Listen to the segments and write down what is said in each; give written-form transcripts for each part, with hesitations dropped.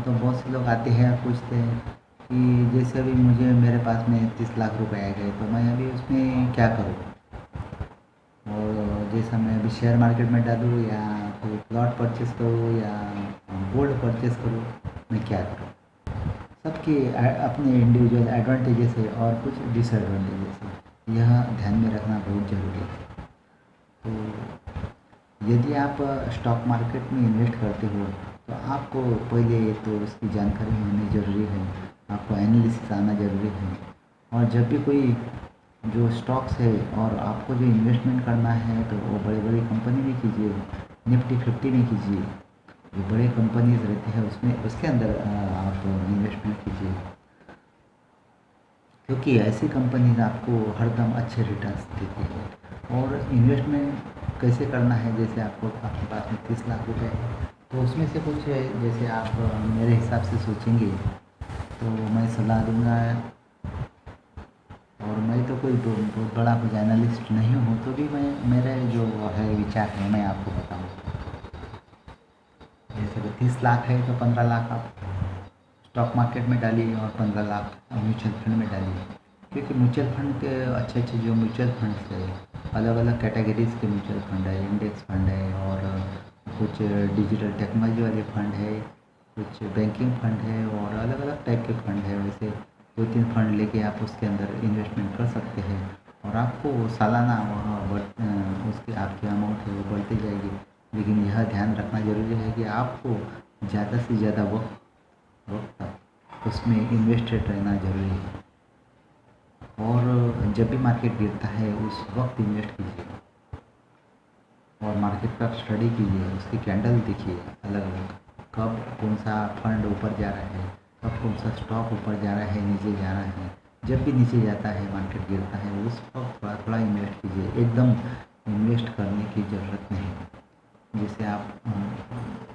तो बहुत से लोग आते हैं और पूछते हैं कि जैसे अभी मेरे पास में 30 लाख रुपए आ गए, तो मैं अभी उसमें क्या करूँ? और जैसा मैं अभी शेयर मार्केट में डालूँ या कोई प्लॉट परचेज़ करूँ या गोल्ड परचेज़ करूँ, मैं क्या करूँ? सबके अपने इंडिविजुअल एडवांटेजेस है और कुछ डिसएडवांटेजेस है, यह ध्यान में रखना बहुत ज़रूरी है। तो यदि आप स्टॉक मार्केट में इन्वेस्ट करते हो, तो आपको पहले तो उसकी जानकारी होनी ज़रूरी है, आपको एनालिसिस आना ज़रूरी है। और जब भी कोई जो स्टॉक्स है और आपको जो इन्वेस्टमेंट करना है, तो वो बड़े बड़ी कंपनी में कीजिए, निफ्टी 50 में कीजिए, जो बड़े कंपनीज रहते हैं उसमें उसके अंदर आप इन्वेस्टमेंट कीजिए, क्योंकि ऐसी कंपनीज आपको हरदम अच्छे रिटर्न्स देती है। और इन्वेस्टमेंट कैसे करना है, जैसे आपके पास में 30 लाख रुपए है, तो उसमें से कुछ जैसे आप मेरे हिसाब से सोचेंगे, तो मैं सलाह दूंगा। और मैं तो कोई बहुत बड़ा कुछ एनालिस्ट नहीं हूँ, तो भी मैं मेरे जो है विचार है मैं आपको बताऊँ। जैसे कि 30 लाख है तो 15 लाख आप स्टॉक मार्केट में डालिए और 15 लाख म्यूचुअल फंड में डालिए, क्योंकि म्यूचुअल फंड के अच्छे अच्छे जो म्यूचुअल फंड्स है, अलग अलग कैटेगरीज के म्यूचुअल फंड है, इंडेक्स फंड है, और कुछ डिजिटल टेक्नोलॉजी वाले फंड है, कुछ बैंकिंग फंड है, और अलग अलग टाइप के फंड है। वैसे 2-3 फंड लेके आप उसके अंदर इन्वेस्टमेंट कर सकते हैं, और आपको सालाना उसकी आपकी अमाउंट है वो बढ़ती जाएगी। लेकिन यह ध्यान रखना ज़रूरी है कि आपको ज़्यादा से ज़्यादा वक्त तक उसमें इन्वेस्टेड रहना ज़रूरी है। और जब भी मार्केट गिरता है उस वक्त इन्वेस्ट कीजिए, और मार्केट का स्टडी कीजिए, उसकी कैंडल देखिए अलग अलग, कब कौन सा फंड ऊपर जा रहा है, कब कौन सा स्टॉक ऊपर जा रहा है, नीचे जा रहा है। जब भी नीचे जाता है, मार्केट गिरता है, उस वक्त थोड़ा थोड़ा इन्वेस्ट कीजिए, एकदम इन्वेस्ट करने की ज़रूरत नहीं। जैसे आप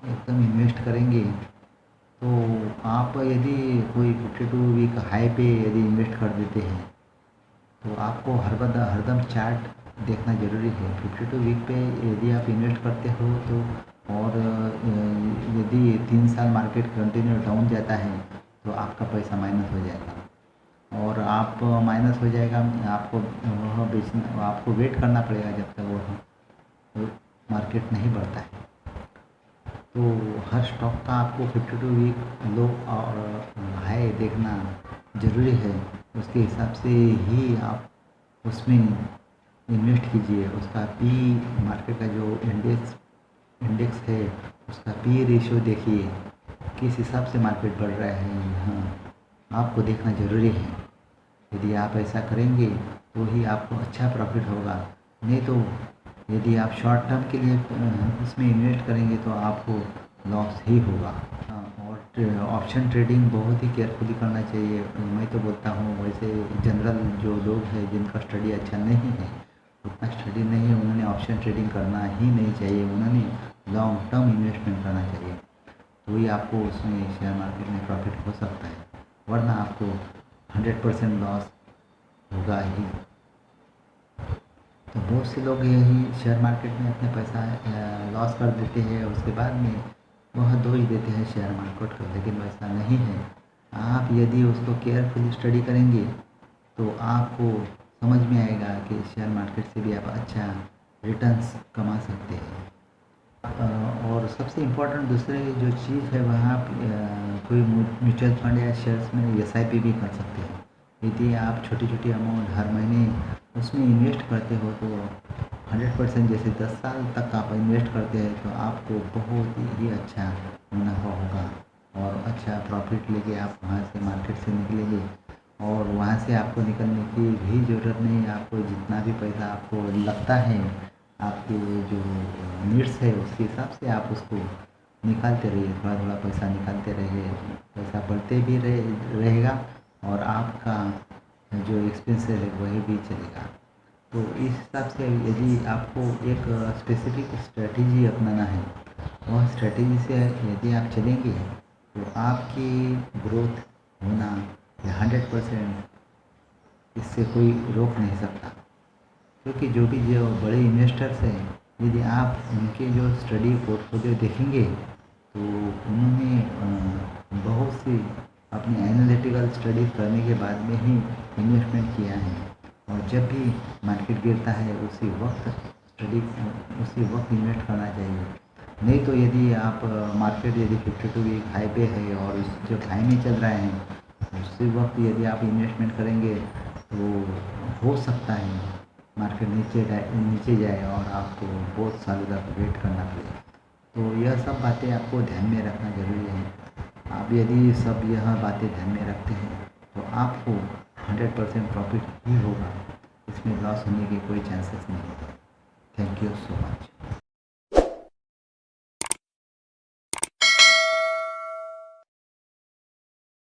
एकदम इन्वेस्ट करेंगे, तो आप यदि कोई 52 वीक हाई पे यदि इन्वेस्ट कर देते हैं, तो आपको हरदम चार्ट देखना ज़रूरी है। 52 वीक पे यदि आप इन्वेस्ट करते हो, तो और यदि 3 साल मार्केट कंटिन्यू डाउन जाता है, तो आपका पैसा माइनस हो जाएगा, और आप माइनस हो जाएगा, आपको वह बेचना, आपको वेट करना पड़ेगा जब तक वो मार्केट नहीं बढ़ता है। तो हर स्टॉक का आपको 52 वीक लो और हाई देखना ज़रूरी है। उसके हिसाब से ही आप उसमें इन्वेस्ट कीजिए। उसका पी, मार्केट का जो इंडेक्स है, उसका पी रेशियो देखिए, किस हिसाब से मार्केट बढ़ रहा है, हाँ आपको देखना ज़रूरी है। यदि आप ऐसा करेंगे तो ही आपको अच्छा प्रॉफिट होगा, नहीं तो यदि आप शॉर्ट टर्म के लिए इसमें इन्वेस्ट करेंगे तो आपको लॉस ही होगा। और ऑप्शन ट्रेडिंग बहुत ही केयरफुली करना चाहिए। मैं तो बोलता हूँ, वैसे जनरल जो लोग हैं जिनका स्टडी अच्छा नहीं है, उतना स्टडी नहीं है, उन्होंने ऑप्शन ट्रेडिंग करना ही नहीं चाहिए, उन्होंने लॉन्ग टर्म इन्वेस्टमेंट करना चाहिए, तो ही आपको उसमें शेयर मार्केट में प्रॉफिट हो सकता है, वरना आपको 100% लॉस होगा ही। तो बहुत से लोग यही शेयर मार्केट में अपने पैसा लॉस कर देते हैं, उसके बाद में वह दो ही देते हैं शेयर मार्केट को, लेकिन वैसा नहीं है। आप यदि उसको केयरफुली स्टडी करेंगे, तो आपको समझ में आएगा कि शेयर मार्केट से भी आप अच्छा रिटर्न्स कमा सकते हैं। और सबसे इम्पोर्टेंट दूसरी जो चीज़ है, वह आप कोई म्यूचुअल फंड या शेयर्स में SIP भी कर सकते हैं। यदि आप छोटी छोटी अमाउंट हर महीने उसमें इन्वेस्ट करते हो, तो 100% जैसे 10 साल तक आप इन्वेस्ट करते हैं, तो आपको बहुत ही अच्छा मुनाफा होगा, और अच्छा प्रॉफिट लेके आप वहाँ से मार्केट से निकलेंगे, और वहाँ से आपको निकलने की भी ज़रूरत नहीं। आपको जितना भी पैसा आपको लगता है, आपके जो नीड्स है उसके हिसाब से आप उसको निकालते रहिए, थोड़ा थोड़ा पैसा निकालते रहिए, पैसा बढ़ते भी रहेगा, और आपका जो एक्सपेंसेस है वही भी चलेगा। तो इस हिसाब से यदि आपको एक स्पेसिफिक स्ट्रेटजी अपनाना है, वह स्ट्रेटजी से यदि आप चलेंगे, तो आपकी ग्रोथ होना 100% इससे कोई रोक नहीं सकता। क्योंकि जो बड़े इन्वेस्टर्स हैं, यदि आप उनके जो स्टडी पोर्टफोलियो देखेंगे, तो उन्होंने उसी अपनी एनालिटिकल स्टडी करने के बाद में ही इन्वेस्टमेंट किया है। और जब भी मार्केट गिरता है उसी वक्त इन्वेस्ट करना चाहिए। नहीं तो यदि आप मार्केट यदि 52 वीक हाई पे है और उस जब हाई में चल रहा है उसी वक्त यदि आप इन्वेस्टमेंट करेंगे तो हो सकता है मार्केट नीचे जाए और आपको बहुत सालों तक वेट करना पड़े। तो यह सब बातें आपको ध्यान में रखना ज़रूरी है। आप यदि सब यह बातें ध्यान में रखते हैं तो आपको 100% प्रॉफिट ही होगा, इसमें लॉस होने के कोई चांसेस नहीं है। Thank you so much.